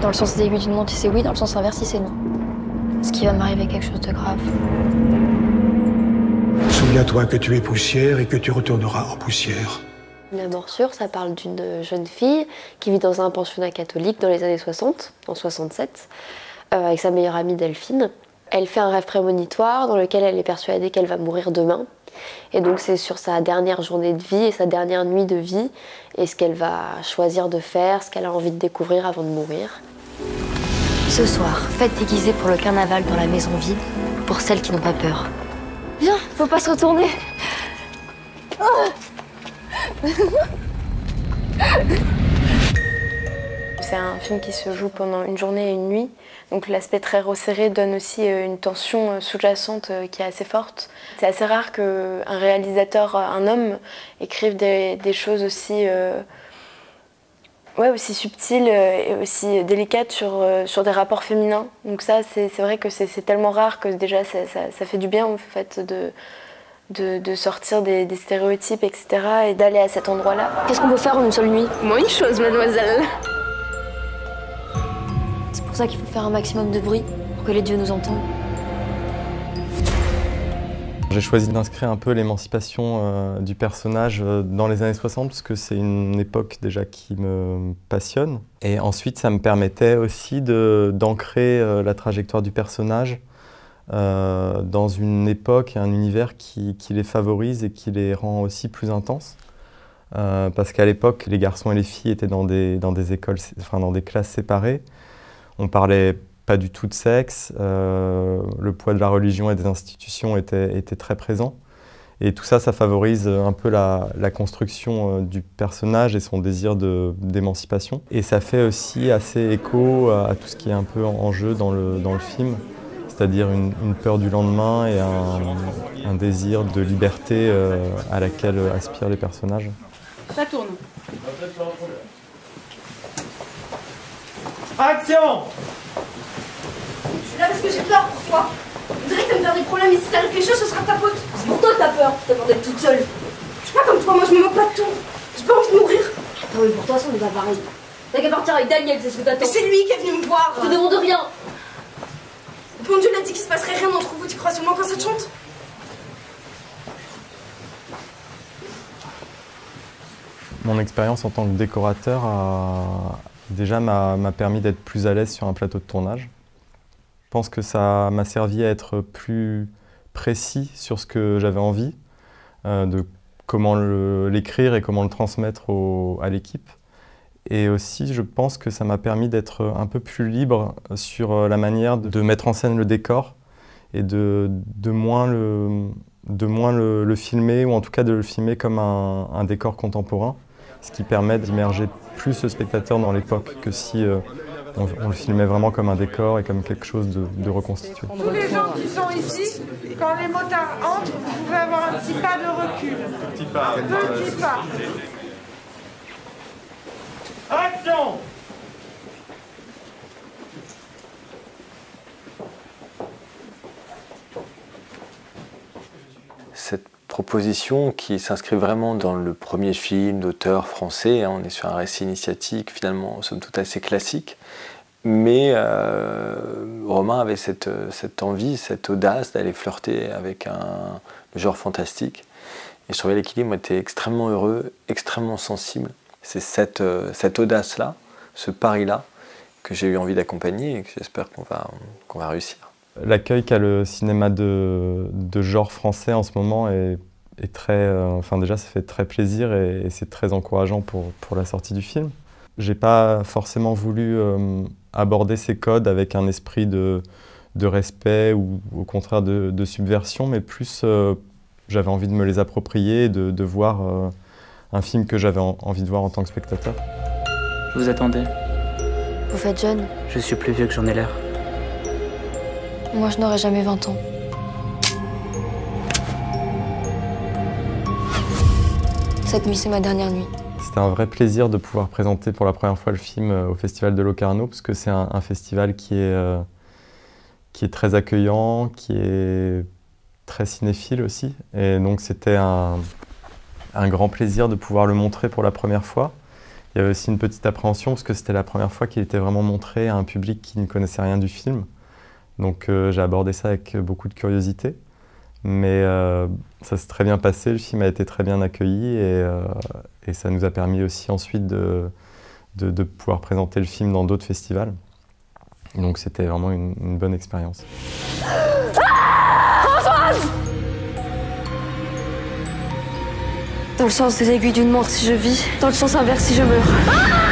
Dans le sens des aiguilles d'une montre, si c'est oui, dans le sens inverse, si c'est non. Est-ce qu'il va m'arriver quelque chose de grave? Souviens-toi que tu es poussière et que tu retourneras en poussière. La morsure, ça parle d'une jeune fille qui vit dans un pensionnat catholique dans les années 60, en 67, avec sa meilleure amie Delphine. Elle fait un rêve prémonitoire dans lequel elle est persuadée qu'elle va mourir demain. Et donc c'est sur sa dernière journée de vie et sa dernière nuit de vie et ce qu'elle va choisir de faire, ce qu'elle a envie de découvrir avant de mourir. Ce soir, fête déguisée pour le carnaval dans la maison vide, pour celles qui n'ont pas peur. Viens, faut pas se retourner. C'est un film qui se joue pendant une journée et une nuit, donc l'aspect très resserré donne aussi une tension sous-jacente qui est assez forte. C'est assez rare qu'un réalisateur, un homme, écrive des choses aussi, aussi subtiles et aussi délicates sur des rapports féminins. Donc ça, c'est vrai que c'est tellement rare que déjà ça fait du bien en fait de sortir des stéréotypes, etc. et d'aller à cet endroit-là. Qu'est-ce qu'on peut faire en une seule nuit? Moi, une chose, mademoiselle. C'est pour ça qu'il faut faire un maximum de bruit, pour que les dieux nous entendent. J'ai choisi d'inscrire un peu l'émancipation du personnage dans les années 60 parce que c'est une époque déjà qui me passionne. Et ensuite, ça me permettait aussi d'ancrer la trajectoire du personnage dans une époque et un univers qui les favorise et qui les rend aussi plus intenses. Parce qu'à l'époque, les garçons et les filles étaient dans des écoles, enfin dans des classes séparées. On parlait pas du tout de sexe, le poids de la religion et des institutions était très présent. Et tout ça, ça favorise un peu la construction du personnage et son désir d'émancipation. Et ça fait aussi assez écho à tout ce qui est un peu en jeu dans le film, c'est-à-dire une peur du lendemain et un désir de liberté à laquelle aspirent les personnages. Ça tourne. Action! Je suis là parce que j'ai peur pour toi. On dirait que t'as me faire des problèmes et si t'arrive quelque chose, ce sera de ta faute. C'est pour toi que t'as peur, t'as peur d'être toute seule. Je suis pas comme toi, moi je me moque pas de tout. J'ai pas envie de mourir. Ah oui, pour toi, on est pas pareil. T'as qu'à partir avec Daniel, c'est ce que t'attends. Mais c'est lui qui est venu me voir. Je te demande rien. Mon Dieu l'a dit qu'il se passerait rien entre vous, tu crois seulement quand ça te chante? Mon expérience en tant que décorateur m'a permis d'être plus à l'aise sur un plateau de tournage. Je pense que ça m'a servi à être plus précis sur ce que j'avais envie, de comment l'écrire et comment le transmettre à l'équipe. Et aussi, je pense que ça m'a permis d'être un peu plus libre sur la manière de mettre en scène le décor et de moins le filmer, ou en tout cas de le filmer comme un décor contemporain, ce qui permet d'immerger plus le spectateur dans l'époque que si on le filmait vraiment comme un décor et comme quelque chose de reconstitué. Tous les gens qui sont ici, quand les motards entrent, vous pouvez avoir un petit pas de recul. Petit pas. Petit pas. Action! Cette proposition qui s'inscrit vraiment dans le premier film d'auteur français, on est sur un récit initiatique finalement somme toute assez classique, mais Romain avait cette envie, cette audace d'aller flirter avec le genre fantastique, et je trouvais l'équilibre était extrêmement heureux, extrêmement sensible. C'est cette audace-là, ce pari-là, que j'ai eu envie d'accompagner et que j'espère qu'on va réussir. L'accueil qu'a le cinéma de genre français en ce moment est très... enfin déjà, ça fait très plaisir et c'est très encourageant pour la sortie du film. J'ai pas forcément voulu aborder ces codes avec un esprit de respect ou au contraire de subversion, mais plus j'avais envie de me les approprier et de voir un film que j'avais envie de voir en tant que spectateur. Je vous attendais. Vous faites jeune. Je suis plus vieux que j'en ai l'air. Moi, je n'aurai jamais 20 ans. Cette nuit, c'est ma dernière nuit. C'était un vrai plaisir de pouvoir présenter pour la première fois le film au Festival de Locarno, parce que c'est un festival qui est très accueillant, qui est très cinéphile aussi. Et donc c'était un grand plaisir de pouvoir le montrer pour la première fois. Il y avait aussi une petite appréhension parce que c'était la première fois qu'il était vraiment montré à un public qui ne connaissait rien du film. Donc j'ai abordé ça avec beaucoup de curiosité. Mais ça s'est très bien passé, le film a été très bien accueilli et ça nous a permis aussi ensuite de pouvoir présenter le film dans d'autres festivals. Donc c'était vraiment une bonne expérience. Françoise! Dans le sens des aiguilles d'une montre si je vis, dans le sens inverse si je meurs.